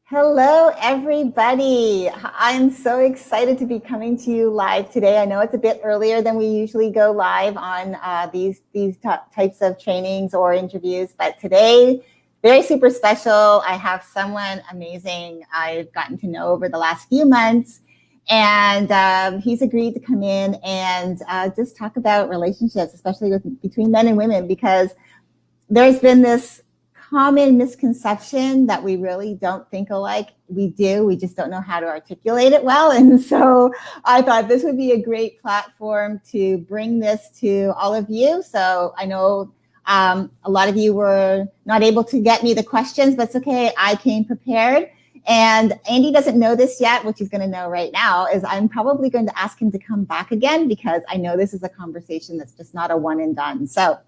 Hello, everybody. I'm so excited to be coming to you live today. I know it's a bit earlier than we usually go live on these types of trainings or interviews, but today, very super special. I have someone amazing I've gotten to know over the last few months, and he's agreed to come in and just talk about relationships, especially between men and women, because there's been this common misconception that we really don't think alike. We do, we just don't know how to articulate it well. And so I thought this would be a great platform to bring this to all of you. So I know a lot of you were not able to get me the questions, but it's okay. I came prepared. And Andy doesn't know this yet, which he's going to know right now, is I'm probably going to ask him to come back again because I know this is a conversation that's just not a one and done. So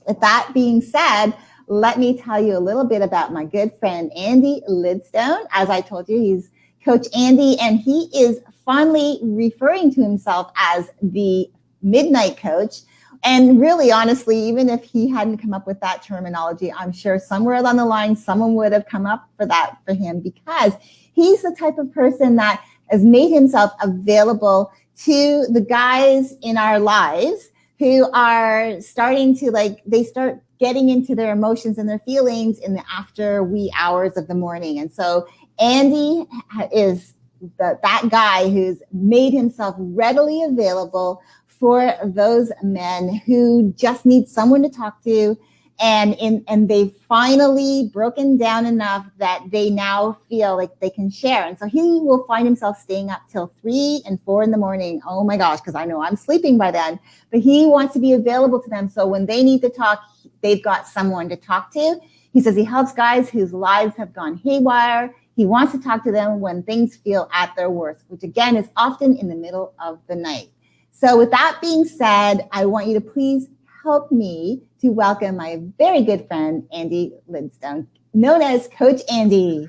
with that being said, let me tell you a little bit about my good friend, Andy Lidstone. As I told you, he's Coach Andy, and he is fondly referring to himself as the Midnight Coach. And really, honestly, even if he hadn't come up with that terminology, I'm sure somewhere along the line, someone would have come up for that for him, because he's the type of person that has made himself available to the guys in our lives who are starting to they start getting into their emotions and their feelings in the after wee hours of the morning. And so Andy is that guy who's made himself readily available for those men who just need someone to talk to. And they've finally broken down enough that they now feel like they can share. And so he will find himself staying up till 3 and 4 in the morning. Oh my gosh, because I know I'm sleeping by then. But he wants to be available to them. So when they need to talk, they've got someone to talk to. He says he helps guys whose lives have gone haywire. He wants to talk to them when things feel at their worst, which again is often in the middle of the night. So with that being said, I want you to please help me to welcome my very good friend, Andy Lidstone, known as Coach Andy.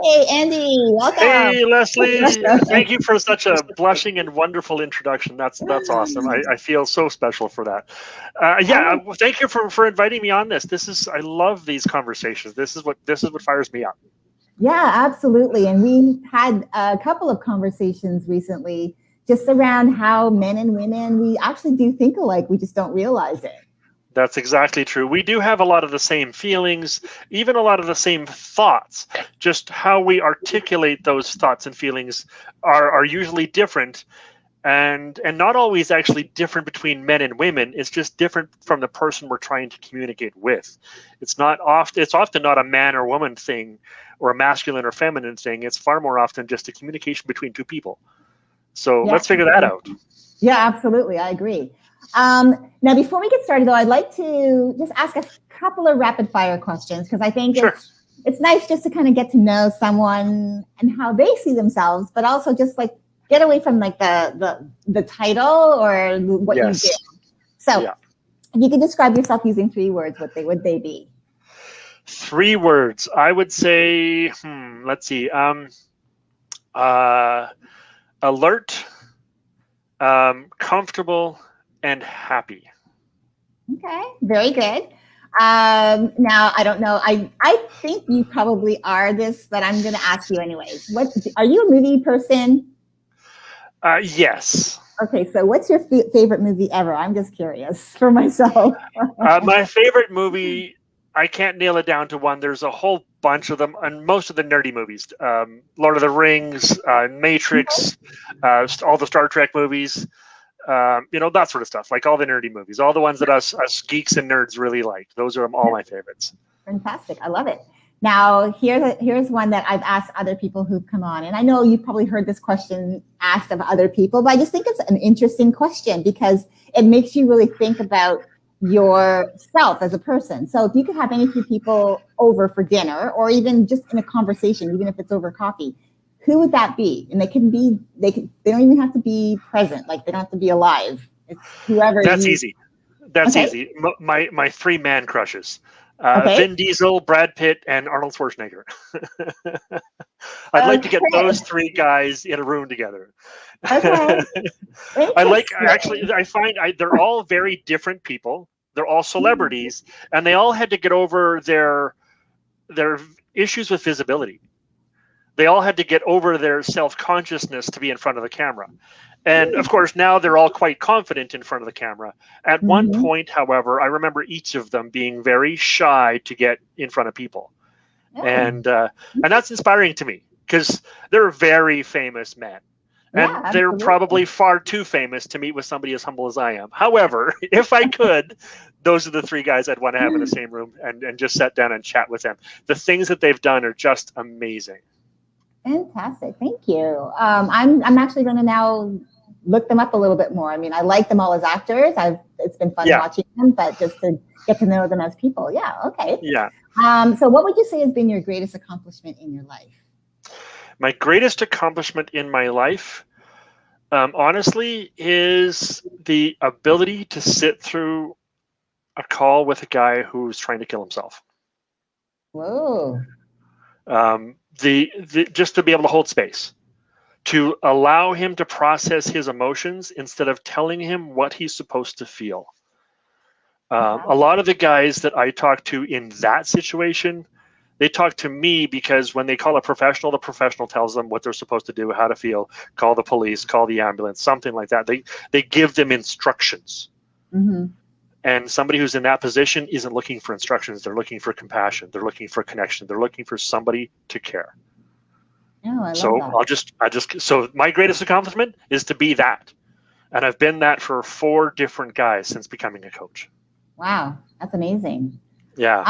Hey, Andy, welcome. Hey, Leslie. Thank you for such a blushing and wonderful introduction. That's awesome. I feel so special for that. Thank you for inviting me on this. I love these conversations. This is what fires me up. Yeah, absolutely. And we had a couple of conversations recently just around how men and women, we actually do think alike. We just don't realize it. That's exactly true. We do have a lot of the same feelings, even a lot of the same thoughts. Just how we articulate those thoughts and feelings are usually different, and not always actually different between men and women. It's just different from the person we're trying to communicate with. It's often not a man or woman thing, or a masculine or feminine thing. It's far more often just a communication between two people. So let's figure that out. Yeah, absolutely. I agree. Now, before we get started, though, I'd like to just ask a couple of rapid fire questions, because I think it's nice just to kind of get to know someone and how they see themselves, but also just get away from the title or what you do. So if you could describe yourself using 3 words, what would they be? 3 words. I would say, let's see. Alert, comfortable, and happy. Okay, very good. Now, I don't know. I think you probably are this, but I'm going to ask you anyways. Are you a movie person? Yes. Okay, so what's your favorite movie ever? I'm just curious for myself. My favorite movie, I can't nail it down to one. There's a whole bunch of them, and most of the nerdy movies. Lord of the Rings, Matrix, all the Star Trek movies. That sort of stuff, like all the nerdy movies, all the ones that us geeks and nerds really like. Those are all my favorites. Fantastic. I love it. Now, here's one that I've asked other people who've come on. And I know you've probably heard this question asked of other people, but I just think it's an interesting question because it makes you really think about yourself as a person. So if you could have any 2 people over for dinner, or even just in a conversation, even if it's over coffee, who would that be? And they don't even have to be present. They don't have to be alive. It's whoever. That's easy. That's easy. My 3 man crushes. Vin Diesel, Brad Pitt, and Arnold Schwarzenegger. I'd like to get those 3 guys in a room together. Okay. I find they're all very different people. They're all celebrities, and they all had to get over their issues with visibility. They all had to get over their self-consciousness to be in front of the camera. And of course, now they're all quite confident in front of the camera. At one Mm-hmm. point, however, I remember each of them being very shy to get in front of people. Oh, And that's inspiring to me because they're very famous men. yeah, And they're absolutely. probably far too famous to meet with somebody as humble as I am. However, if I could, those are the three guys I'd want to have in the same room and just sit down and chat with them. The things that they've done are just amazing. Fantastic. Thank you. I'm actually going to now look them up a little bit more. I mean, I like them all as actors. It's been fun Yeah, watching them, but just to get to know them as people. Yeah. Okay. yeah. So what would you say has been your greatest accomplishment in your life? My greatest accomplishment in my life, honestly, is the ability to sit through a call with a guy who's trying to kill himself. Whoa. The just to be able to hold space, to allow him to process his emotions instead of telling him what he's supposed to feel. Wow. A lot of the guys that I talk to in that situation, they talk to me because when they call a professional, the professional tells them what they're supposed to do, how to feel, call the police, call the ambulance, something like that. They give them instructions. Mm-hmm. And somebody who's in that position isn't looking for instructions. They're looking for compassion. They're looking for connection. They're looking for somebody to care. Oh, I love So that. so my greatest accomplishment is to be that. And I've been that for 4 different guys since becoming a coach. Wow. That's amazing. Yeah.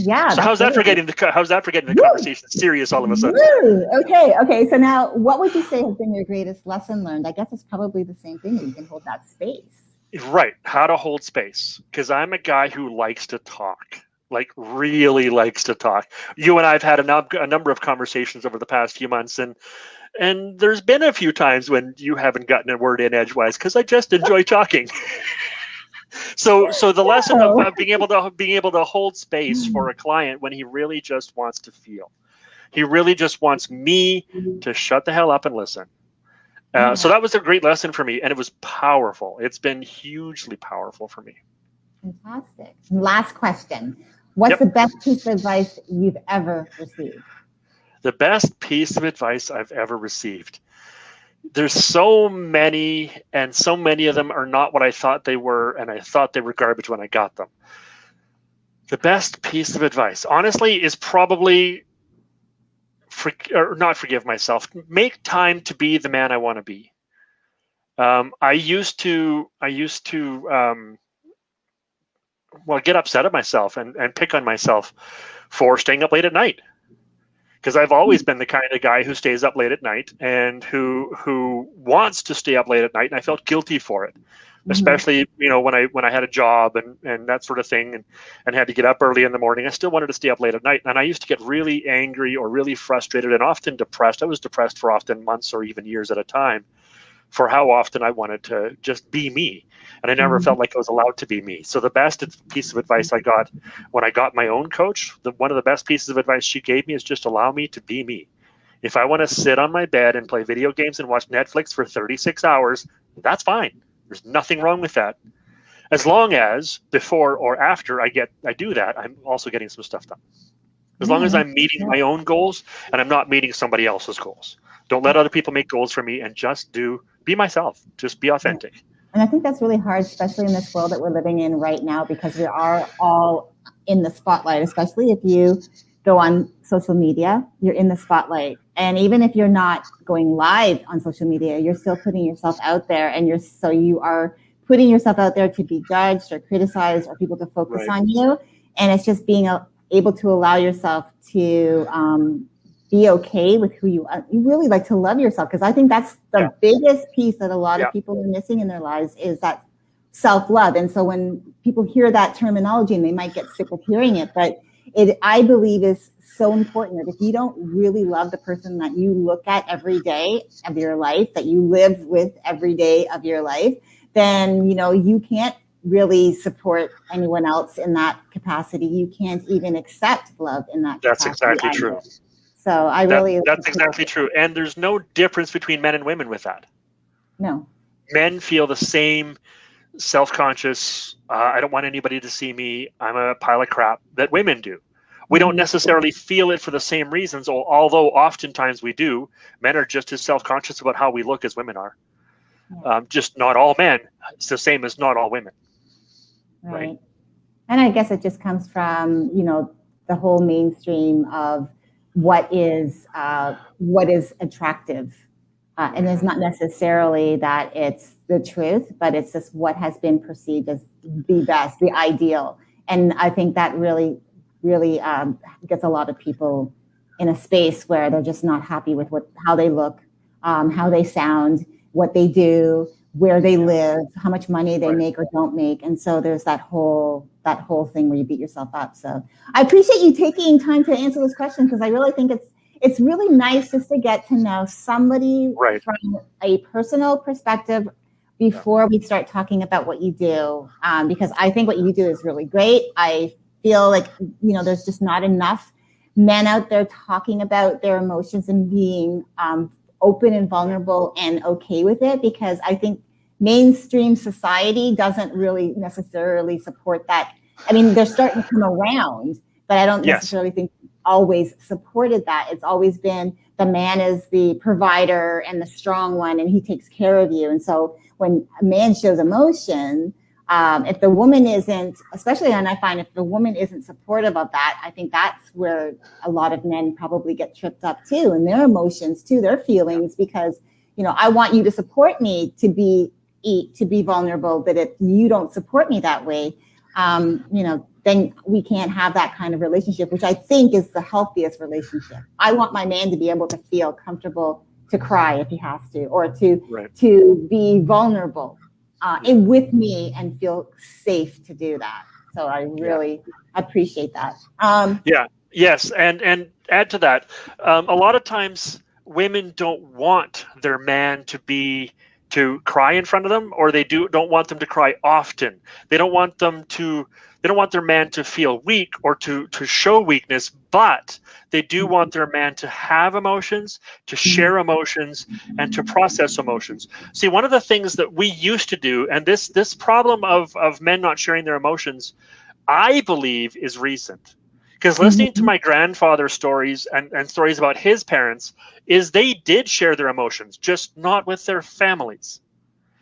Yeah, So that's really how's that for getting the woo, conversation serious all of a sudden? woo. Okay. Okay. So now what would you say has been your greatest lesson learned? I guess it's probably the same thing that you can hold that space. Right. How to hold space. Because I'm a guy who likes to talk, like really likes to talk. You and I have had a number of conversations over the past few months, and there's been a few times when you haven't gotten a word in edgewise because I just enjoy talking. So the lesson of Oh. being able to hold space for a client when he really just wants to feel. He really just wants me to shut the hell up and listen. So Yeah. that was a great lesson for me, and it was powerful. It's been hugely powerful for me. Fantastic. Last question. What's Yep. the best piece of advice you've ever received? The best piece of advice I've ever received. There's so many, and so many of them are not what I thought they were, and I thought they were garbage when I got them. The best piece of advice, honestly, is probably or not forgive myself. Make time to be the man I want to be. I used to well, get upset at myself and pick on myself for staying up late at night, because I've always been the kind of guy who stays up late at night and who wants to stay up late at night, and I felt guilty for it, Mm-hmm. especially when I had a job and that sort of thing, and had to get up early in the morning. I still wanted to stay up late at night, and I used to get really angry or really frustrated and often depressed. I was depressed for often months or even years at a time for how often I wanted to just be me. And I never Mm-hmm. felt like I was allowed to be me. So the best piece of advice I got when I got my own coach, one of the best pieces of advice she gave me is just allow me to be me. If I want to sit on my bed and play video games and watch Netflix for 36 hours, that's fine. There's nothing wrong with that. As long as before or after I do that, I'm also getting some stuff done. As long Yeah, as no, I'm meeting yeah, my own goals and I'm not meeting somebody else's goals. Don't let yeah, other people make goals for me, and just be myself. Just be yeah. authentic. And I think that's really hard, especially in this world that we're living in right now, because we are all in the spotlight, especially if you go on social media, you're in the spotlight. And even if you're not going live on social media, you're still putting yourself out there, and you are putting yourself out there to be judged or criticized or people to focus Right. on you. And it's just being able to allow yourself to be okay with who you are. You really like to love yourself, because I think that's Yeah. the biggest piece that a lot Yeah. of people are missing in their lives is that self-love. And so when people hear that terminology, and they might get sick of hearing it, but it, I believe, is so important that if you don't really love the person that you look at every day of your life, that you live with every day of your life, then you can't really support anyone else in that capacity. You can't even accept love in that That's capacity exactly either. true. So I really That's exactly true. And there's no difference between men and women with that. no. Men feel the same self-conscious, I don't want anybody to see me, I'm a pile of crap, that women do. We don't necessarily feel it for the same reasons, although oftentimes we do. Men are just as self-conscious about how we look as women are. Just not all men. It's the same as not all women. Right. And I guess it just comes from, the whole mainstream of what is attractive. And it's not necessarily that it's the truth, but it's just what has been perceived as the best, the ideal. And I think that really gets a lot of people in a space where they're just not happy with how they look, how they sound, what they do, where they live, how much money they make or don't make. And so there's that whole thing where you beat yourself up. So I appreciate you taking time to answer this question, because I really think it's really nice just to get to know somebody from a personal perspective before we start talking about what you do, because I think what you do is really great. I feel like, there's just not enough men out there talking about their emotions and being open and vulnerable and okay with it, because I think mainstream society doesn't really necessarily support that. I mean, they're starting to come around, but I don't necessarily think always supported that. It's always been the man is the provider and the strong one, and he takes care of you. And so when a man shows emotion, if the woman isn't, especially, and I find if the woman isn't supportive of that, I think that's where a lot of men probably get tripped up too, and their emotions too, their feelings, because, I want you to support me to be vulnerable, but if you don't support me that way, then we can't have that kind of relationship, which I think is the healthiest relationship. I want my man to be able to feel comfortable to cry if he has to, or to be vulnerable with me and feel safe to do that. So I really appreciate that. Yes. And add to that, a lot of times women don't want their man to cry in front of them, or they don't want them to cry often. They don't want their man to feel weak or to show weakness, but they do want their man to have emotions, to share emotions, and to process emotions. See, one of the things that we used to do, and this problem of men not sharing their emotions, I believe is recent. Because listening to my grandfather's stories and stories about his parents, is they did share their emotions, just not with their families.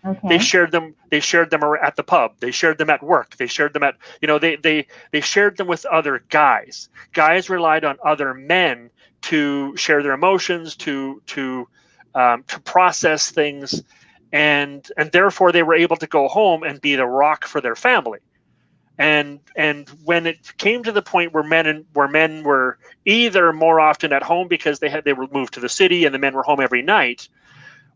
Okay. They shared them at the pub. They shared them at work. They shared them at, they shared them with other guys. Guys relied on other men to share their emotions, to process things, and therefore they were able to go home and be the rock for their family. And when it came to the point where men were either more often at home because they were moved to the city and the men were home every night,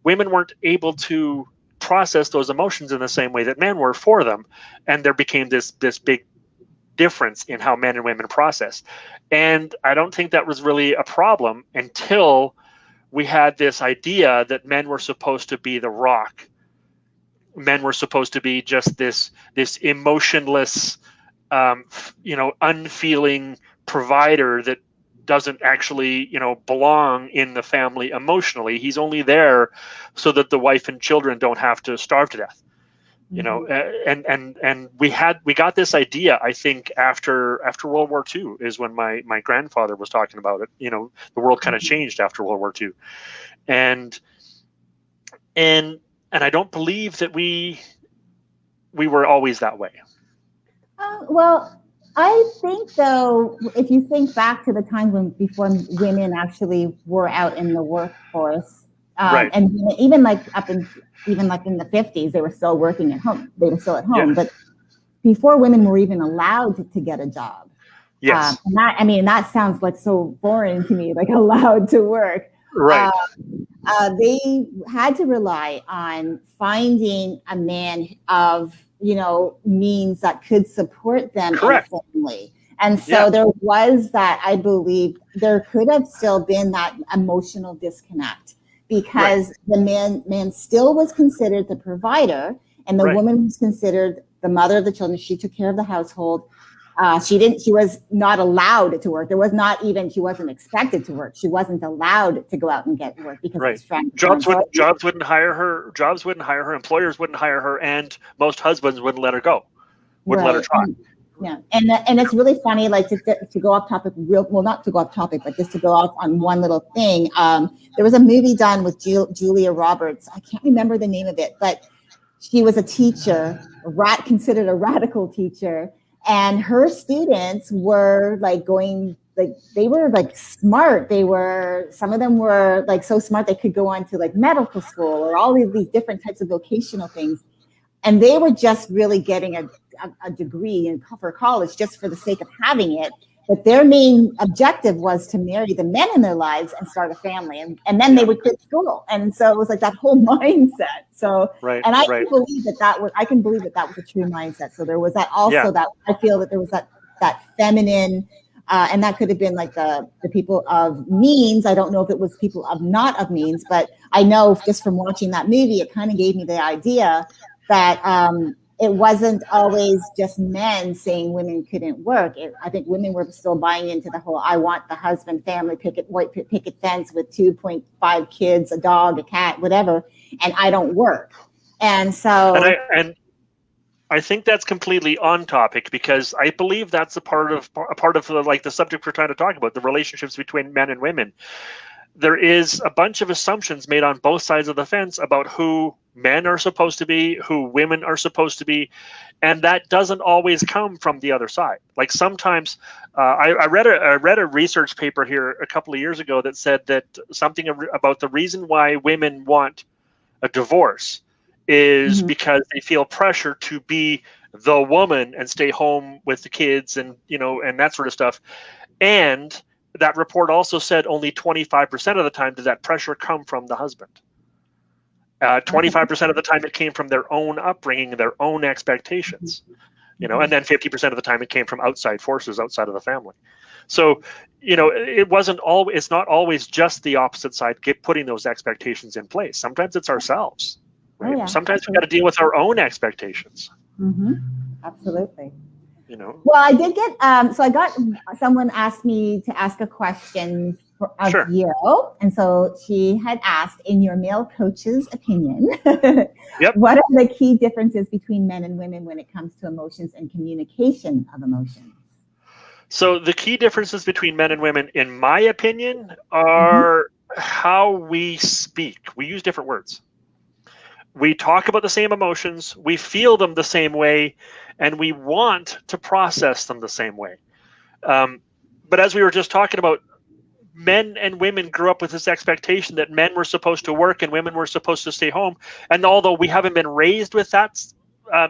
women weren't able to process those emotions in the same way that men were for them, and there became this big difference in how men and women process. And I don't think that was really a problem until we had this idea that men were supposed to be the rock. Men were supposed to be just this emotionless, unfeeling provider that doesn't actually, belong in the family emotionally. He's only there so that the wife and children don't have to starve to death. And we got this idea, I think, after World War II is when my grandfather was talking about it. The world kind of changed after World War II, and I don't believe that we were always that way. Well, I think, though, if you think back to the time before women actually were out in the workforce, and even like in the 50s, they were still working at home. They were still at home, but before women were even allowed to get a job. Yes. And that sounds like so boring to me, like allowed to work. Right. They had to rely on finding a man of means that could support them in a family. And so there was that, I believe there could have still been that emotional disconnect, because the man still was considered the provider, and the woman was considered the mother of the children. She took care of the household. She was not allowed to work. She wasn't expected to work. She wasn't allowed to go out and get work because jobs wouldn't hire her. Employers wouldn't hire her, and most husbands wouldn't let her go. Wouldn't let her try. Yeah, and it's really funny, like to go off topic, not to go off topic, but just to go off on one little thing. There was a movie done with Julia Roberts. I can't remember the name of it, but she was a teacher, considered a radical teacher, and her students were like going, like they were like smart. Some of them were like so smart they could go on to like medical school or all of these different types of vocational things, and they were just really getting a degree for college just for the sake of having it. But their main objective was to marry the men in their lives and start a family. And then they would quit school. And so it was like that whole mindset. So, and I can believe I can believe that was a true mindset. So there was that also that I feel that there was that feminine, and that could have been like the people of means. I don't know if it was people of not of means, but I know just from watching that movie, it kind of gave me the idea that it wasn't always just men saying women couldn't work. I think women were still buying into the whole, I want the husband, family, white picket fence with 2.5 kids, a dog, a cat, whatever, and I don't work. And so... And I think that's completely on topic, because I believe that's a part of like the subject we're trying to talk about, the relationships between men and women. There is a bunch of assumptions made on both sides of the fence about who men are supposed to be, who women are supposed to be, and that doesn't always come from the other side. Like sometimes, I read a research paper here a couple of years ago that said that something about the reason why women want a divorce is because they feel pressure to be the woman and stay home with the kids and and that sort of stuff. And that report also said only 25% of the time did that pressure come from the husband. 25% of the time it came from their own upbringing, their own expectations, and then 50% of the time it came from outside forces outside of the family. So, it's not always just the opposite side putting those expectations in place. Sometimes it's ourselves, right? Oh, yeah, sometimes we got to deal with our own expectations. Absolutely. Well, I did get, so I got, someone asked me to ask a question of you. And so she had asked, in your male coach's opinion, what are the key differences between men and women when it comes to emotions and communication of emotions? So the key differences between men and women, in my opinion, are how we speak. We use different words. We talk about the same emotions, we feel them the same way, and we want to process them the same way. But as we were just talking about, men and women grew up with this expectation that men were supposed to work and women were supposed to stay home. And although we haven't been raised with that,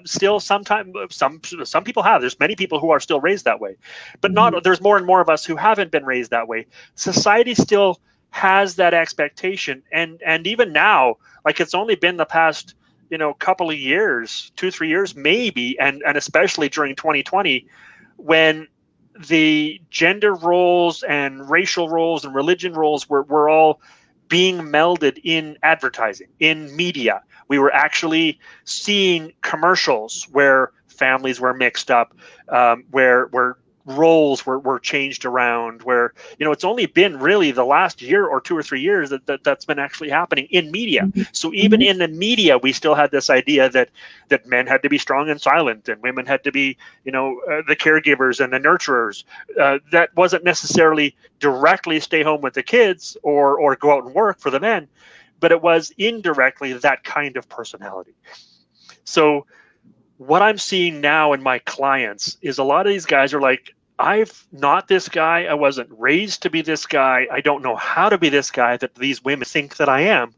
still sometimes some people have. There's many people who are still raised that way, but not. There's more and more of us who haven't been raised that way. Society still has that expectation, and even now, like it's only been the past couple of years, 2-3 years maybe, and especially during 2020, when the gender roles and racial roles and religion roles were all being melded in advertising, in media. We were actually seeing commercials where families were mixed up, where roles were changed around, where it's only been really the last year or 2 or 3 years that's been actually happening in media. So even in the media, we still had this idea that men had to be strong and silent and women had to be the caregivers and the nurturers. That wasn't necessarily directly stay home with the kids or go out and work for the men, but it was indirectly that kind of personality. So what I'm seeing now in my clients is a lot of these guys are like, I'm not this guy. I wasn't raised to be this guy. I don't know how to be this guy that these women think that I am.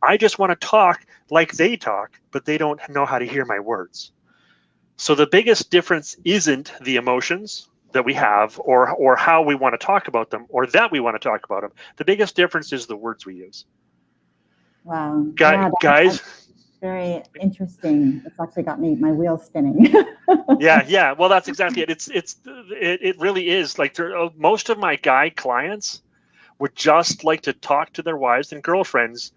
I just want to talk like they talk, but they don't know how to hear my words. So the biggest difference isn't the emotions that we have or how we want to talk about them or that we want to talk about them. The biggest difference is the words we use. Wow. Guys. Very interesting. It's actually got my wheels spinning. Yeah. Well, that's exactly it. It really is. Like most of my guy clients would just like to talk to their wives and girlfriends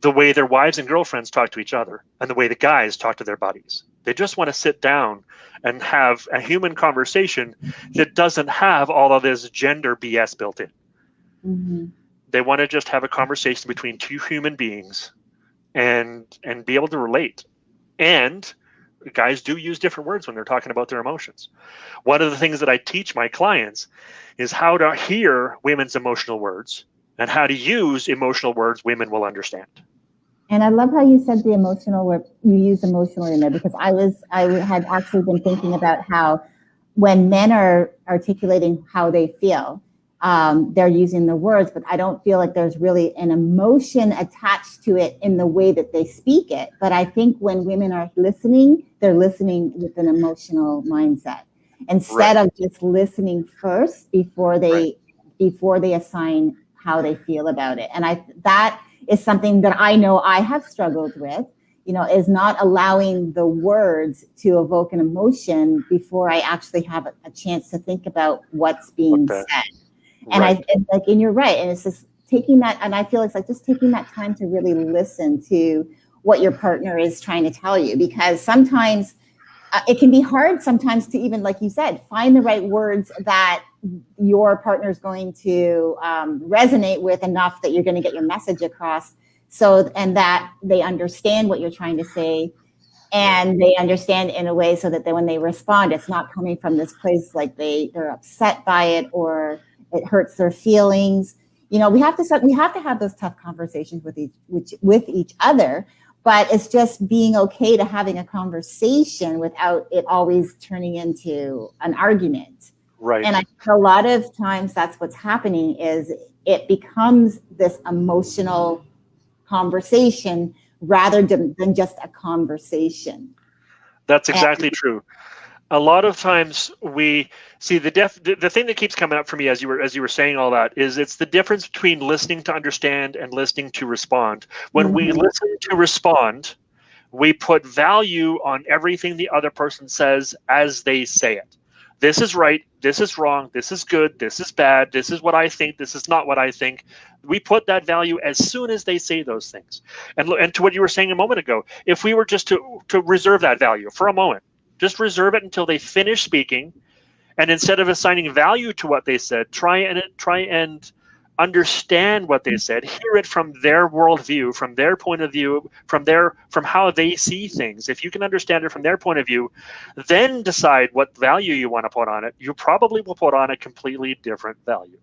the way their wives and girlfriends talk to each other and the way the guys talk to their buddies. They just want to sit down and have a human conversation that doesn't have all of this gender BS built in. They want to just have a conversation between two human beings and be able to relate. And guys do use different words when they're talking about their emotions. One of the things that I teach my clients is how to hear women's emotional words and how to use emotional words women will understand. And I love how you said the emotional word, you use emotional in there, because I had actually been thinking about how when men are articulating how they feel, they're using the words, but I don't feel like there's really an emotion attached to it in the way that they speak it. But I think when women are listening, they're listening with an emotional mindset instead of just listening first before they assign how they feel about it. And that is something that I know I have struggled with, is not allowing the words to evoke an emotion before I actually have a chance to think about what's being said. And and you're right. And it's just taking that, and I feel it's like just taking that time to really listen to what your partner is trying to tell you, because sometimes it can be hard sometimes to even, like you said, find the right words that your partner is going to resonate with enough that you're going to get your message across. And that they understand what you're trying to say, and they understand in a way so that when they respond, it's not coming from this place like they're upset by it or it hurts their feelings. We have to have those tough conversations with each other. But it's just being okay to having a conversation without it always turning into an argument. Right. And I think a lot of times that's what's happening, is it becomes this emotional conversation rather than just a conversation. That's exactly true. A lot of times we see the thing that keeps coming up for me as you were saying all that is it's the difference between listening to understand and listening to respond. When we listen to respond, we put value on everything the other person says as they say it. This is right, this is wrong, this is good, this is bad, this is what I think, this is not what I think. We put that value as soon as they say those things. And to what you were saying a moment ago, if we were just to reserve that value for a moment, just reserve it until they finish speaking, and instead of assigning value to what they said, try and understand what they said, hear it from their worldview, from their point of view, from how they see things. If you can understand it from their point of view, then decide what value you want to put on it. You probably will put on a completely different value.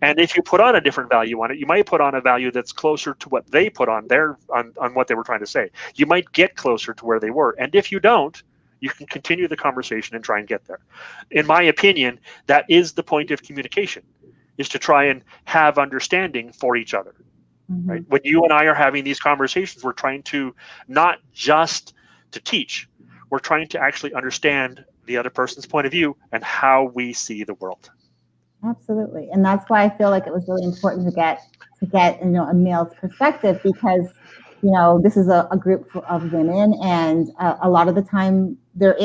And if you put on a different value on it, you might put on a value that's closer to what they put on on what they were trying to say. You might get closer to where they were. And if you don't, you can continue the conversation and try and get there. In my opinion, that is the point of communication, is to try and have understanding for each other. Right? When you and I are having these conversations, we're trying to not just to teach, we're trying to actually understand the other person's point of view and how we see the world. Absolutely. And that's why I feel like it was really important to get a male's perspective, because this is a group of women, and a lot of the time there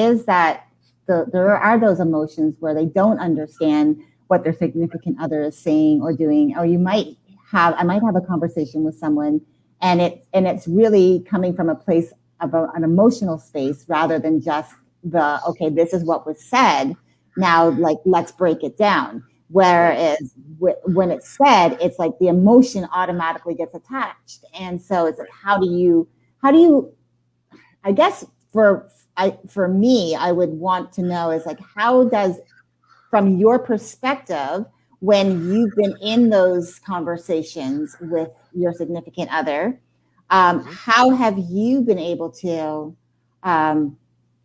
are those emotions where they don't understand what their significant other is saying or doing. Or I might have a conversation with someone, and it's really coming from a place of an emotional space rather than just this is what was said. Now, let's break it down. Whereas when it's said, it's like the emotion automatically gets attached. And so it's like, how do you, I guess for me, I would want to know is like, how does, from your perspective, when you've been in those conversations with your significant other, how have you been able to,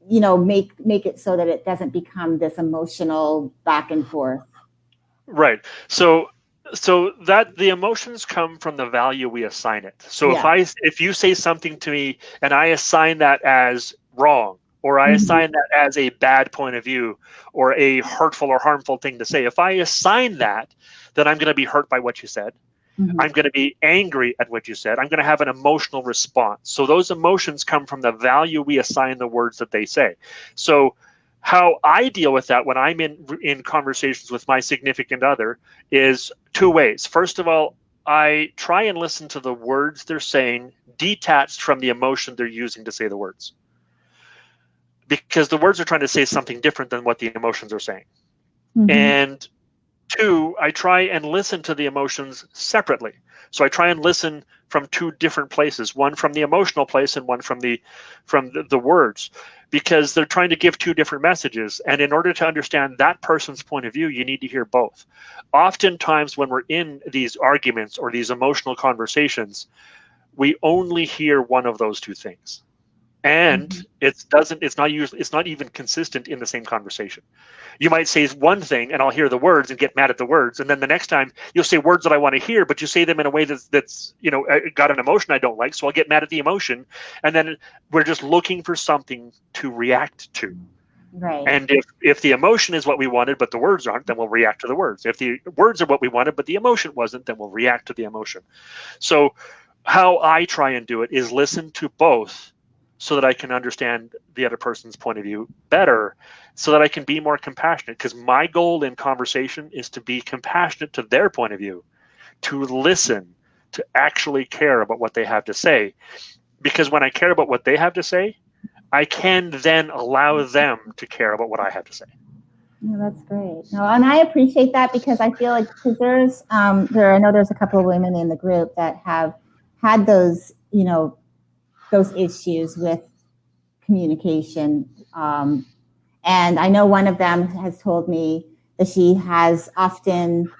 make it so that it doesn't become this emotional back and forth? Right. So that the emotions come from the value we assign it. So if you say something to me and I assign that as wrong, or I assign that as a bad point of view, or a hurtful or harmful thing to say, if I assign that, then I'm going to be hurt by what you said. I'm going to be angry at what you said. I'm going to have an emotional response. So those emotions come from the value we assign the words that they say. So how I deal with that when I'm in conversations with my significant other is two ways. First of all, I try and listen to the words they're saying detached from the emotion they're using to say the words. Because the words are trying to say something different than what the emotions are saying. And Two, I try and listen to the emotions separately. So I try and listen from two different places, one from the emotional place and one from the words, because they're trying to give two different messages. And in order to understand that person's point of view, you need to hear both. Oftentimes when we're in these arguments or these emotional conversations, we only hear one of those two things. And Mhm. it's not even consistent in the same conversation. You might say one thing and I'll hear the words and get mad at the words, and then the next time you'll say words that I want to hear, but you say them in a way that's got an emotion I don't like, so I'll get mad at the emotion, and then we're just looking for something to react to. Right. And if the emotion is what we wanted but the words aren't, then we'll react to the words. If the words are what we wanted but the emotion wasn't, then we'll react to the emotion. So how I try and do it is listen to both so that I can understand the other person's point of view better, so that I can be more compassionate. Because my goal in conversation is to be compassionate to their point of view, to listen, to actually care about what they have to say. Because when I care about what they have to say, I can then allow them to care about what I have to say. No, that's great. No, and I appreciate that because I feel like because I know there's a couple of women in the group that have had those those issues with communication, and I know one of them has told me that she has often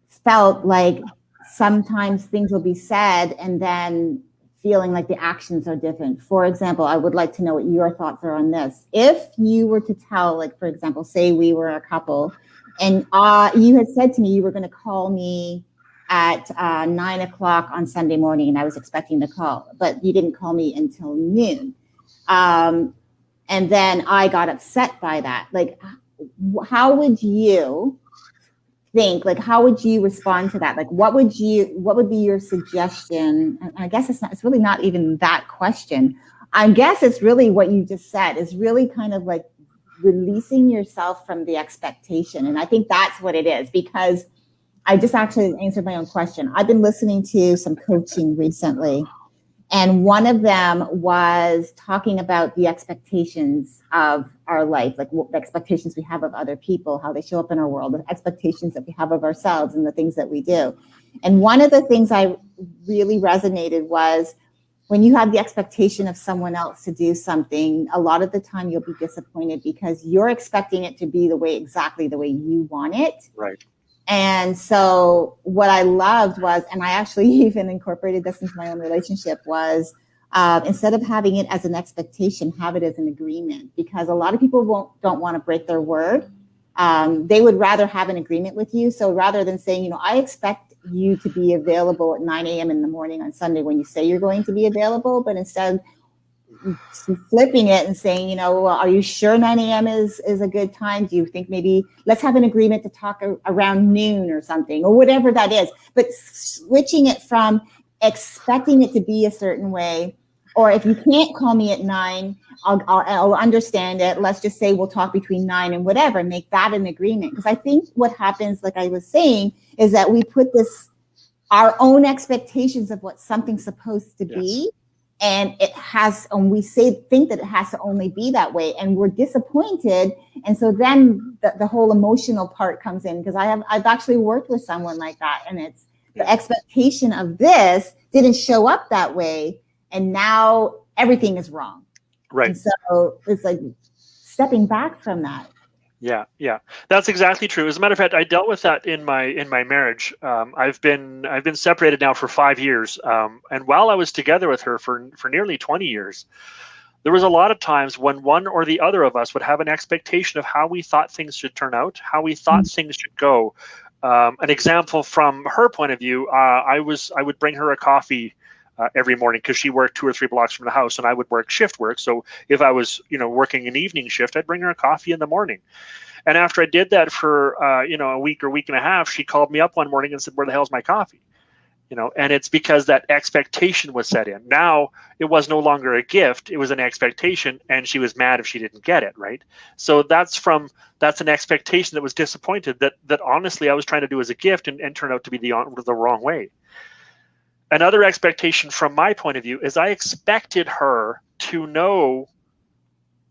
felt like sometimes things will be said and then feeling like the actions are different. For example, I would like to know what your thoughts are on this. If you were to tell, like, for example, say we were a couple and you had said to me you were going to call me at 9 o'clock on Sunday morning and I was expecting the call, but you didn't call me until noon. And then I got upset by that. Like, how would you think, like, how would you respond to that? Like, what would be your suggestion? And I guess it's really not even that question. I guess it's really what you just said is really kind of like releasing yourself from the expectation. And I think that's what it is, because I just actually answered my own question. I've been listening to some coaching recently, and one of them was talking about the expectations of our life, like the expectations we have of other people, how they show up in our world, the expectations that we have of ourselves and the things that we do. And one of the things I really resonated was when you have the expectation of someone else to do something, a lot of the time you'll be disappointed because you're expecting it to be exactly the way you want it. Right. And so what I loved was, and I actually even incorporated this into my own relationship, was instead of having it as an expectation, have it as an agreement, because a lot of people don't want to break their word. They would rather have an agreement with you. So rather than saying, I expect you to be available at 9 a.m. in the morning on Sunday when you say you're going to be available, but instead flipping it and saying, well, are you sure 9 a.m. is a good time? Do you think maybe let's have an agreement to talk around noon or something, or whatever that is? But switching it from expecting it to be a certain way, or if you can't call me at 9, I'll understand it. Let's just say we'll talk between 9 and whatever, make that an agreement. Because I think what happens, like I was saying, is that we put our own expectations of what something's supposed to be. And we think that it has to only be that way, and we're disappointed. And so then the whole emotional part comes in, because I've actually worked with someone like that, and it's the expectation of this didn't show up that way, and now everything is wrong. Right. And so it's like stepping back from that. Yeah, that's exactly true. As a matter of fact, I dealt with that in my marriage. I've been separated now for 5 years, and while I was together with her for nearly 20 years, there was a lot of times when one or the other of us would have an expectation of how we thought things should turn out, how we thought things should go. An example from her point of view, I would bring her a coffee every morning, because she worked 2 or 3 blocks from the house and I would work shift work. So if I was, working an evening shift, I'd bring her a coffee in the morning. And after I did that for, a week or week and a half, she called me up one morning and said, "Where the hell's my coffee?" And it's because that expectation was set in. Now it was no longer a gift, it was an expectation, and she was mad if she didn't get it, right? So that's an expectation that was disappointed, that honestly I was trying to do as a gift and turned out to be the wrong way. Another expectation from my point of view is I expected her to know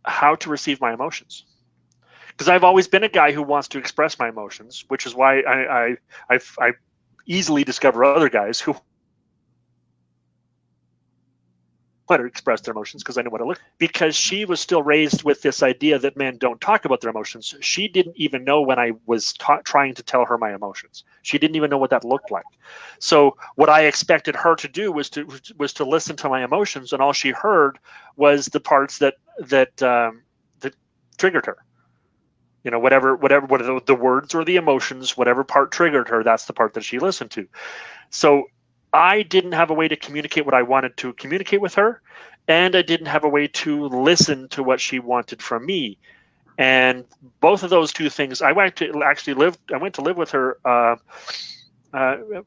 how to receive my emotions. because I've always been a guy who wants to express my emotions, which is why I easily discover other guys who want to express their emotions because I know what it looks like. Because she was still raised with this idea that men don't talk about their emotions. She didn't even know when I was trying to tell her my emotions. She didn't even know what that looked like. So what I expected her to do was to listen to my emotions, and all she heard was the parts that triggered her. You know, whatever the words or the emotions, whatever part triggered her, that's the part that she listened to. So I didn't have a way to communicate what I wanted to communicate with her, and I didn't have a way to listen to what she wanted from me. And both of those two things, I went to live with her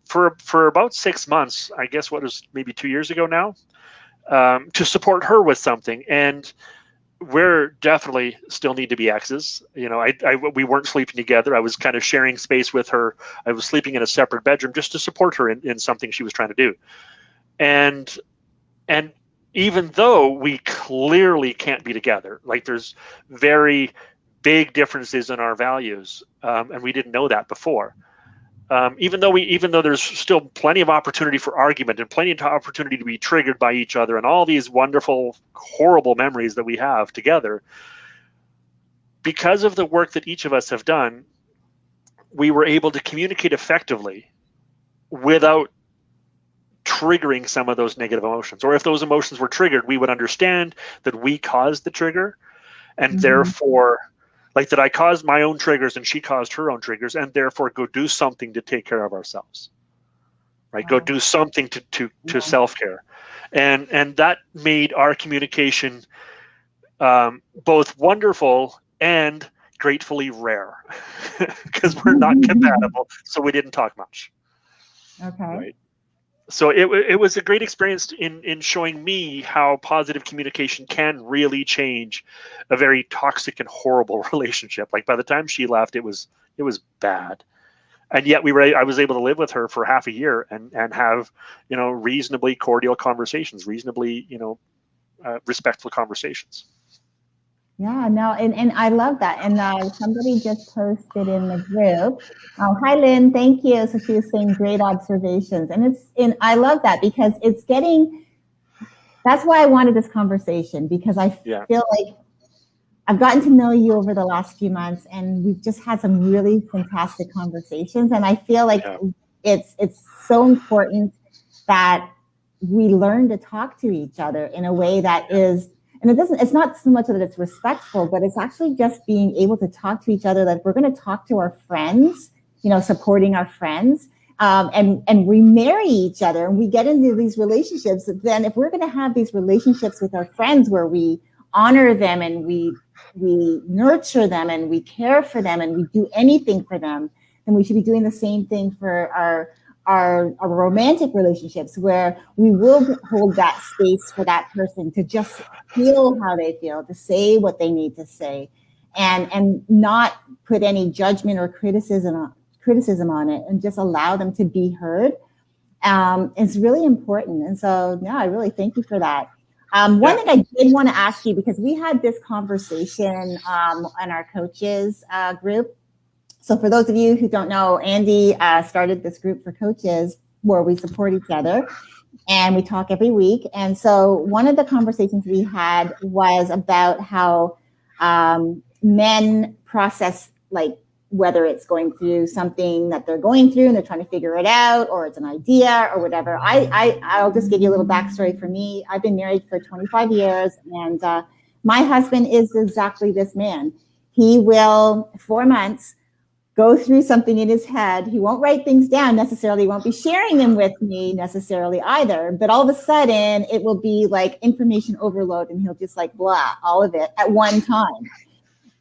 for about 6 months. I guess what was maybe 2 years ago now, to support her with something. And we're definitely still need to be exes. You know, we weren't sleeping together. I was kind of sharing space with her. I was sleeping in a separate bedroom just to support her in something she was trying to do. And even though we clearly can't be together, like there's very big differences in our values, and we didn't know that before. Even though there's still plenty of opportunity for argument and plenty of opportunity to be triggered by each other and all these wonderful, horrible memories that we have together, because of the work that each of us have done, we were able to communicate effectively without triggering some of those negative emotions. Or if those emotions were triggered, we would understand that we caused the trigger, and therefore, like that I caused my own triggers and she caused her own triggers, and therefore go do something to take care of ourselves, right? Wow. Go do something to self-care. And that made our communication both wonderful and gratefully rare, because we're not compatible, so we didn't talk much. Okay. Right. So it was a great experience in showing me how positive communication can really change a very toxic and horrible relationship. Like by the time she left, it was bad, and yet I was able to live with her for half a year and have, you know, reasonably cordial conversations, reasonably, you know, respectful conversations. Yeah, no, and I love that. And somebody just posted in the group. Hi, Lynn. Thank you. So she was saying great observations, and I love that because it's getting. That's why I wanted this conversation, because I feel like I've gotten to know you over the last few months, and we've just had some really fantastic conversations. And I feel like it's so important that we learn to talk to each other in a way that is. And it's not so much that it's respectful, but it's actually just being able to talk to each other. That if we're going to talk to our friends, you know, supporting our friends, and we marry each other and we get into these relationships, then if we're going to have these relationships with our friends where we honor them and we nurture them and we care for them and we do anything for them, then we should be doing the same thing for our romantic relationships, where we will hold that space for that person to just feel how they feel, to say what they need to say, and not put any judgment or criticism on it, and just allow them to be heard. It's really important. And so, I really thank you for that. One thing I did want to ask you, because we had this conversation on our coaches group. So for those of you who don't know, Andy started this group for coaches where we support each other and we talk every week. And so one of the conversations we had was about how men process, like, whether it's going through something that they're going through and they're trying to figure it out, or it's an idea or whatever. I'll just give you a little backstory for me. I've been married for 25 years, and my husband is exactly this man. He will, 4 months, go through something in his head. He won't write things down necessarily. He won't be sharing them with me necessarily either. But all of a sudden, it will be like information overload, and he'll just like blah, all of it at one time.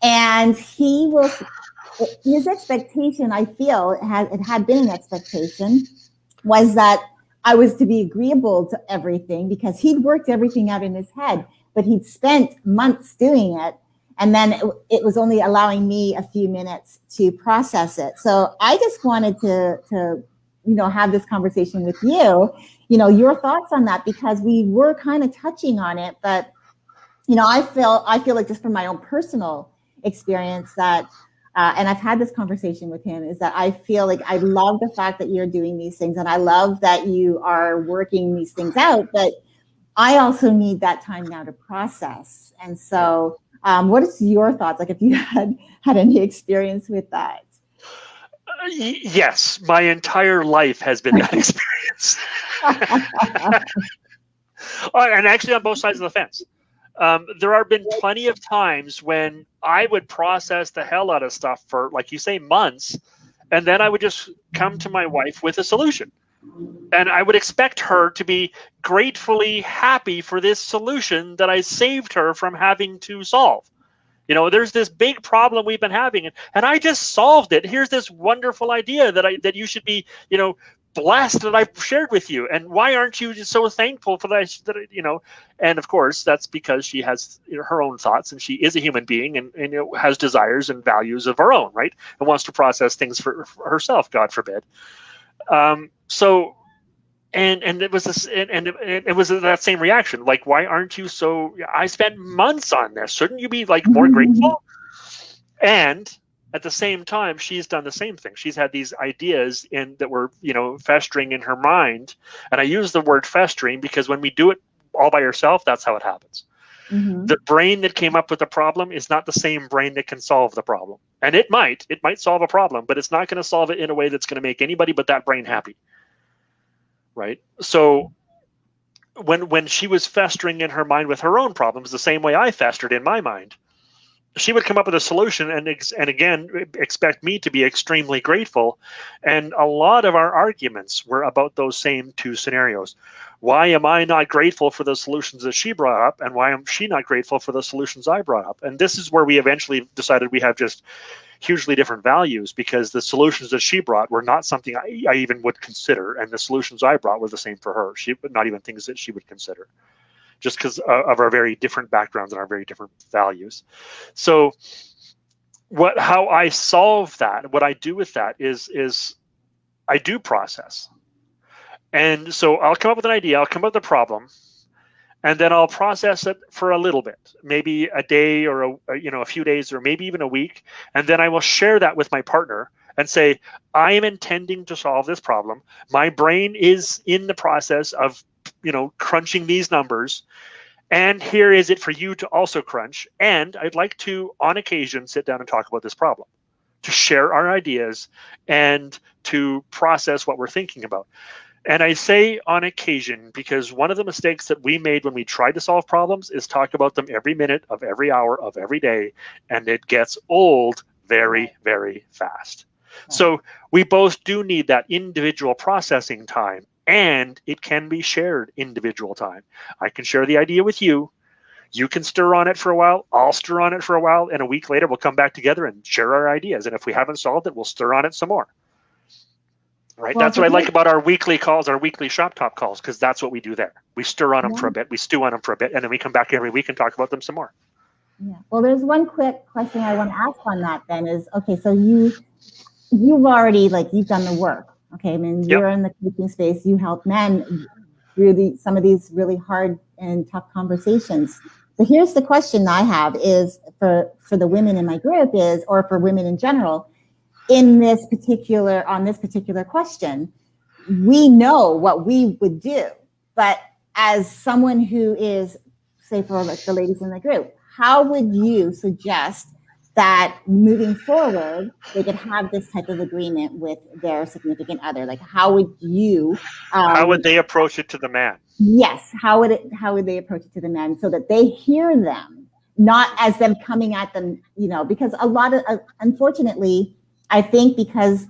And he will, his expectation, I feel, it had been an expectation, was that I was to be agreeable to everything, because he'd worked everything out in his head, but he'd spent months doing it. And then it was only allowing me a few minutes to process it. So I just wanted to have this conversation with you, your thoughts on that, because we were kind of touching on it, but I feel like, just from my own personal experience that, and I've had this conversation with him, is that I feel like I love the fact that you're doing these things, and I love that you are working these things out, but I also need that time now to process. And so, what is your thoughts? Like, if you had any experience with that? Yes, my entire life has been that experience. And actually on both sides of the fence. There have been plenty of times when I would process the hell out of stuff for, like you say, months, and then I would just come to my wife with a solution. And I would expect her to be gratefully happy for this solution that I saved her from having to solve. There's this big problem we've been having, and I just solved it. Here's this wonderful idea that you should be, blessed that I've shared with you. And why aren't you just so thankful for that? And of course, that's because she has her own thoughts, and she is a human being, and has desires and values of her own, right? And wants to process things for herself, God forbid. So. And it was this, and it was that same reaction. Like, why aren't you so? I spent months on this. Shouldn't you be like more grateful? And at the same time, she's done the same thing. She's had these ideas that were festering in her mind. And I use the word festering because when we do it all by yourself, that's how it happens. The brain that came up with the problem is not the same brain that can solve the problem. And it might solve a problem, but it's not going to solve it in a way that's going to make anybody but that brain happy. Right. So when she was festering in her mind with her own problems, the same way I festered in my mind, she would come up with a solution and again expect me to be extremely grateful. And a lot of our arguments were about those same two scenarios. Why am I not grateful for the solutions that she brought up, and why am she not grateful for the solutions I brought up? And this is where we eventually decided we have just hugely different values, because the solutions that she brought were not something I even would consider, and the solutions I brought were the same for her. She not even things that she would consider, just because of our very different backgrounds and our very different values. So how I solve that, what I do with that is I do process. And so I'll come up with an idea, I'll come up with a problem, and then I'll process it for a little bit, maybe a day or a few days, or maybe even a week. And then I will share that with my partner and say, I am intending to solve this problem. My brain is in the process of, crunching these numbers. And here is it for you to also crunch. And I'd like to, on occasion, sit down and talk about this problem, to share our ideas and to process what we're thinking about. And I say on occasion because one of the mistakes that we made when we tried to solve problems is talk about them every minute of every hour of every day, and it gets old very, very fast. So we both do need that individual processing time, and it can be shared individual time. I can share the idea with you. You can stir on it for a while. I'll stir on it for a while. And a week later, we'll come back together and share our ideas. And if we haven't solved it, we'll stir on it some more. Right. Well, that's what I like about our weekly calls, our weekly shop talk calls, because that's what we do there. We stir on them for a bit, we stew on them for a bit, and then we come back every week and talk about them some more. Yeah. Well, there's one quick question I want to ask on that then is, okay, so you've already, you've done the work. Okay. I mean, you're in the coaching space, you help men really some of these really hard and tough conversations. But here's the question I have is for the women in my group or for women in general, on this particular question, we know what we would do, but as someone who is, say, for the ladies in the group, how would you suggest that moving forward they could have this type of agreement with their significant other? Like, how would you? How would they approach it to the man? Yes, how would they approach it to the man so that they hear them, not as them coming at them? Because a lot of, unfortunately, I think because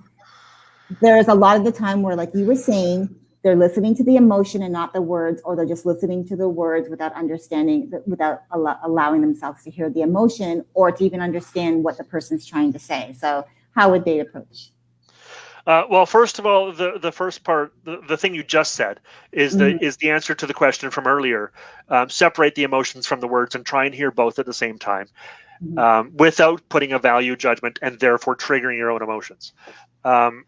there's a lot of the time where, like you were saying, they're listening to the emotion and not the words, or they're just listening to the words without understanding, without allowing themselves to hear the emotion or to even understand what the person's trying to say. So how would they approach? Well, first of all, the first part, the thing you just said is the answer to the question from earlier. Separate the emotions from the words and try and hear both at the same time. Without putting a value judgment and therefore triggering your own emotions. And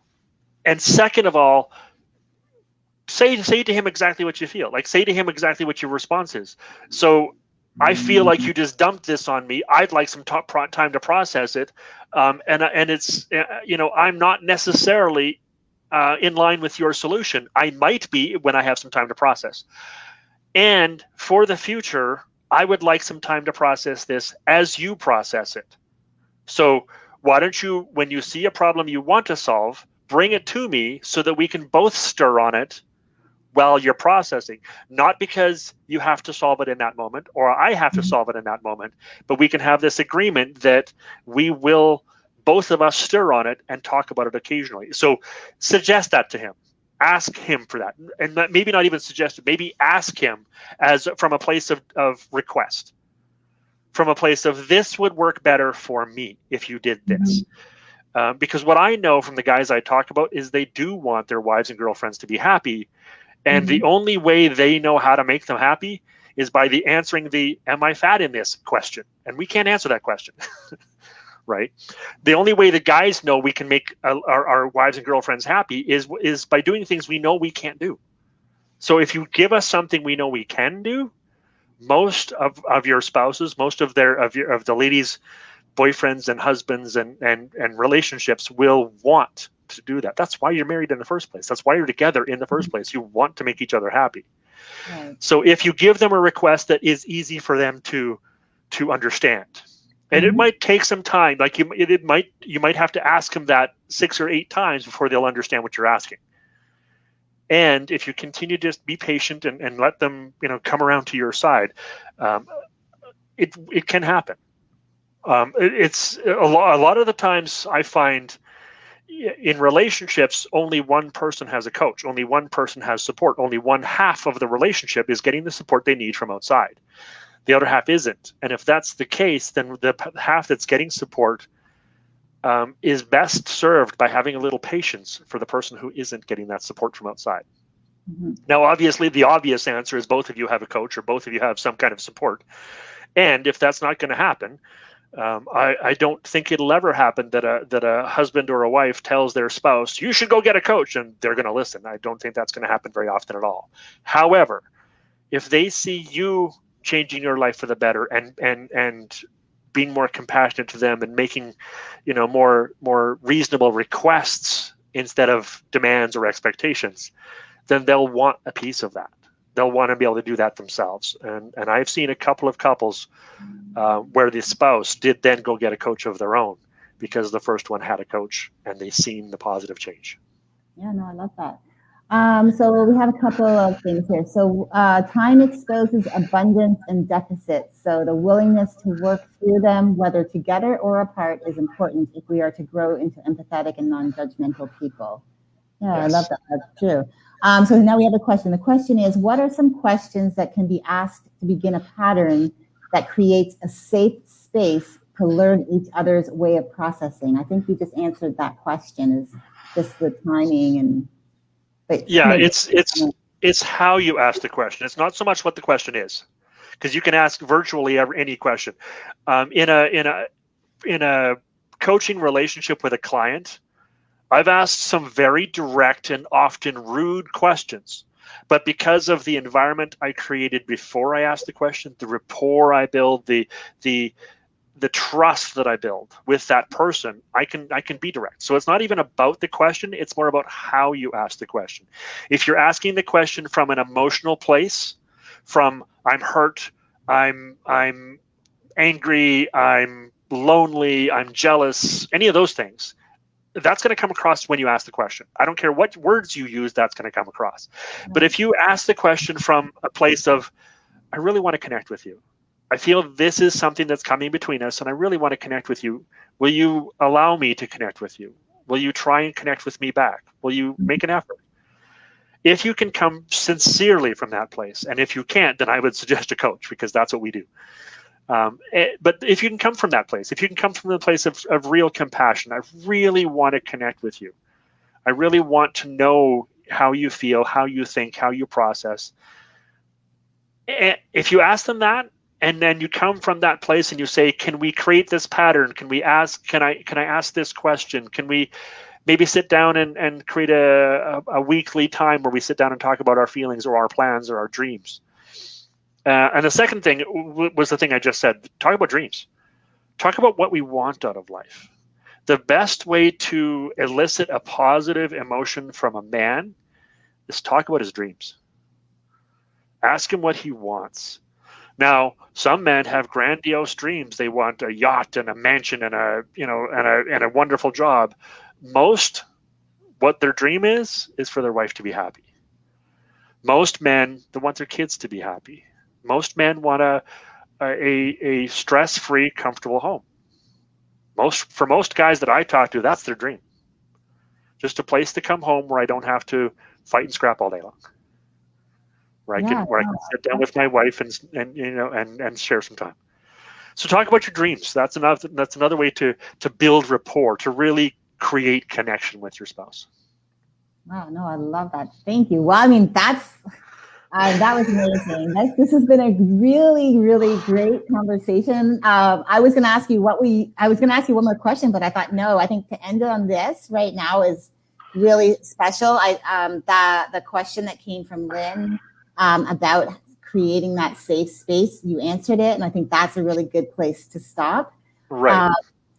second of all, say to him exactly what you feel. Like, say to him exactly what your response is. So I feel like you just dumped this on me. I'd like some time to process it. And it's, I'm not necessarily in line with your solution. I might be when I have some time to process. And for the future, I would like some time to process this as you process it. So why don't you, when you see a problem you want to solve, bring it to me so that we can both stir on it while you're processing, not because you have to solve it in that moment or I have to solve it in that moment, but we can have this agreement that we will, both of us, stir on it and talk about it occasionally. So suggest that to him. Ask him for that. And maybe not even suggest it, maybe ask him as from a place of request, from a place of this would work better for me if you did this. Because what I know from the guys I talk about is they do want their wives and girlfriends to be happy. And the only way they know how to make them happy is by answering the "Am I fat in this?" question. And we can't answer that question, right? The only way the guys know we can make our wives and girlfriends happy is by doing things we know we can't do. So if you give us something we know we can do, most of your spouses, most of the ladies' boyfriends and husbands and relationships will want to do that. That's why you're married in the first place. That's why you're together in the first place. You want to make each other happy. Right. So if you give them a request that is easy for them to understand, and it might take some time, like you might have to ask them that 6 or 8 times before they'll understand what you're asking. And if you continue to just be patient and let them, come around to your side, it can happen. It's a lot of the times I find in relationships, only one person has a coach, only one person has support, only one half of the relationship is getting the support they need from outside. The other half isn't. And if that's the case, then the half that's getting support is best served by having a little patience for the person who isn't getting that support from outside. Now, obviously, the obvious answer is both of you have a coach or both of you have some kind of support. And if that's not going to happen, I don't think it'll ever happen that a husband or a wife tells their spouse, you should go get a coach, and they're going to listen. I don't think that's going to happen very often at all. However, if they see you changing your life for the better and being more compassionate to them and making, more reasonable requests instead of demands or expectations, then they'll want a piece of that. They'll want to be able to do that themselves. And I've seen a couple of couples where the spouse did then go get a coach of their own because the first one had a coach and they seen the positive change. Yeah, no, I love that. So we have a couple of things here. So time exposes abundance and deficits. So the willingness to work through them, whether together or apart, is important if we are to grow into empathetic and non-judgmental people. Yeah, yes. I love that. That's true. So now we have a question. The question is, what are some questions that can be asked to begin a pattern that creates a safe space to learn each other's way of processing? I think you just answered that question, is just the timing and. Yeah, it's how you ask the question. It's not so much what the question is, because you can ask virtually any question. In a coaching relationship with a client, I've asked some very direct and often rude questions, but because of the environment I created before I asked the question, the rapport I build, the trust that I build with that person, I can be direct. So it's not even about the question, it's more about how you ask the question. If you're asking the question from an emotional place, from I'm hurt, I'm angry, I'm lonely, I'm jealous, any of those things, that's going to come across when you ask the question. I don't care what words you use, that's going to come across. But if you ask the question from a place of, I really want to connect with you, I feel this is something that's coming between us, and I really want to connect with you. Will you allow me to connect with you? Will you try and connect with me back? Will you make an effort? If you can come sincerely from that place, and if you can't, then I would suggest a coach, because that's what we do. But if you can come from that place, if you can come from the place of real compassion, I really want to connect with you. I really want to know how you feel, how you think, how you process. If you ask them that, and then you come from that place and you say, can we create this pattern? Can I ask this question? Can we maybe sit down and create a weekly time where we sit down and talk about our feelings or our plans or our dreams? And the second thing was the thing I just said. Talk about dreams. Talk about what we want out of life. The best way to elicit a positive emotion from a man is talk about his dreams. Ask him what he wants. Now, some men have grandiose dreams. They want a yacht and a mansion and a wonderful job. Most, what their dream is for their wife to be happy. Most men, they want their kids to be happy. Most men want a stress-free, comfortable home. For most guys that I talk to, that's their dream. Just a place to come home where I don't have to fight and scrap all day long. Where I can sit down with my wife and share some time. So talk about your dreams. That's another way to build rapport, to really create connection with your spouse. Wow, no, I love that. Thank you. Well, I mean, that was amazing. This has been a really, really great conversation. I was going to ask you one more question, but I thought, no, I think to end on this right now is really special. The question that came from Lynn about creating that safe space, you answered it, and I think that's a really good place to stop. Right.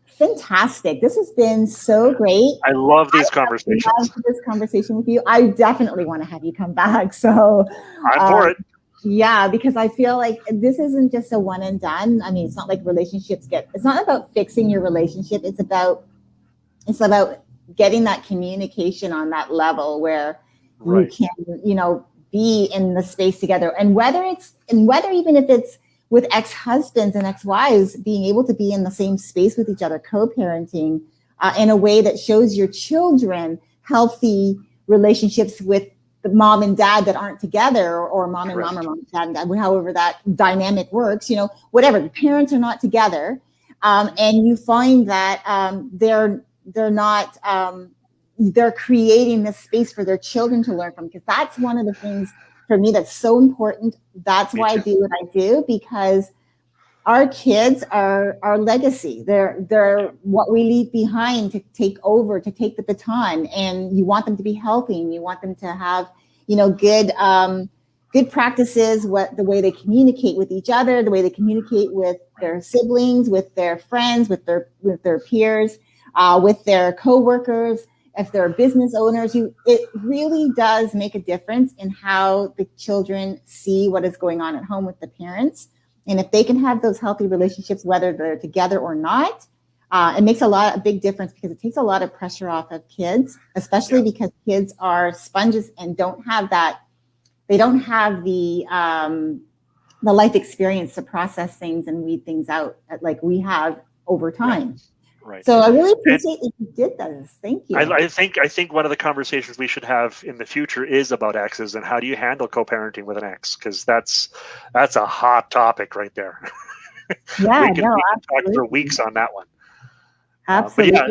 Fantastic. This has been so great. I love these conversations. I love this conversation with you. I definitely want to have you come back. So I'm for it. Yeah, because I feel like this isn't just a one and done. I mean, it's not like it's not about fixing your relationship. It's about getting that communication on that level where you can, be in the space together. And whether even if it's with ex-husbands and ex-wives, being able to be in the same space with each other, co-parenting in a way that shows your children healthy relationships with the mom and dad that aren't together, or mom and mom or mom and dad, however that dynamic works, whatever, the parents are not together. And you find that they're creating this space for their children to learn from, because that's one of the things for me that's so important. That's why I do what I do, because our kids are our legacy. They're what we leave behind to take over, to take the baton. And you want them to be healthy, and you want them to have, good practices, the way they communicate with each other, the way they communicate with their siblings, with their friends, with their peers, with their coworkers. If they're business owners, it really does make a difference in how the children see what is going on at home with the parents. And if they can have those healthy relationships, whether they're together or not, it makes a big difference, because it takes a lot of pressure off of kids, especially because kids are sponges and don't have the life experience to process things and weed things out like we have over time. Right. So I really appreciate that you did this. Thank you. I think one of the conversations we should have in the future is about exes and how do you handle co-parenting with an ex, because that's a hot topic right there. Yeah, we can talk for weeks on that one. Absolutely. But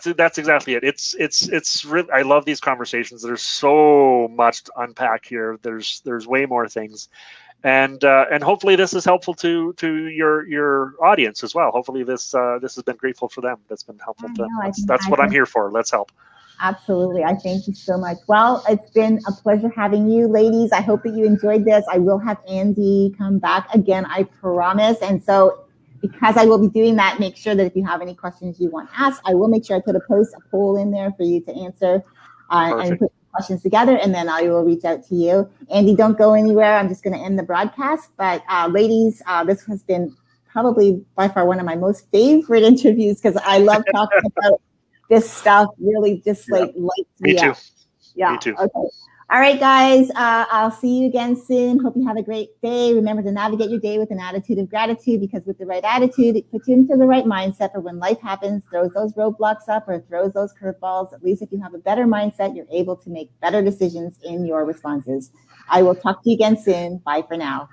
yeah, that's exactly it. It's really, I love these conversations. There's so much to unpack here. There's way more things. And hopefully this is helpful to your audience as well. Hopefully this has been grateful for them. That's been helpful to them. That's what I'm here for. Let's help. Absolutely. I thank you so much. Well, it's been a pleasure having you, ladies. I hope that you enjoyed this. I will have Andy come back again, I promise. And so because I will be doing that, make sure that if you have any questions you want to ask, I will make sure I put a poll in there for you to answer and put questions together, and then I will reach out to you. Andy, don't go anywhere. I'm just going to end the broadcast. But ladies, this has been probably by far one of my most favorite interviews, because I love talking about this stuff. Really just lights me up. Yeah. Me too. Okay. All right, guys. I'll see you again soon. Hope you have a great day. Remember to navigate your day with an attitude of gratitude, because with the right attitude, it puts you into the right mindset for when life happens, throws those roadblocks up or throws those curveballs. At least if you have a better mindset, you're able to make better decisions in your responses. I will talk to you again soon. Bye for now.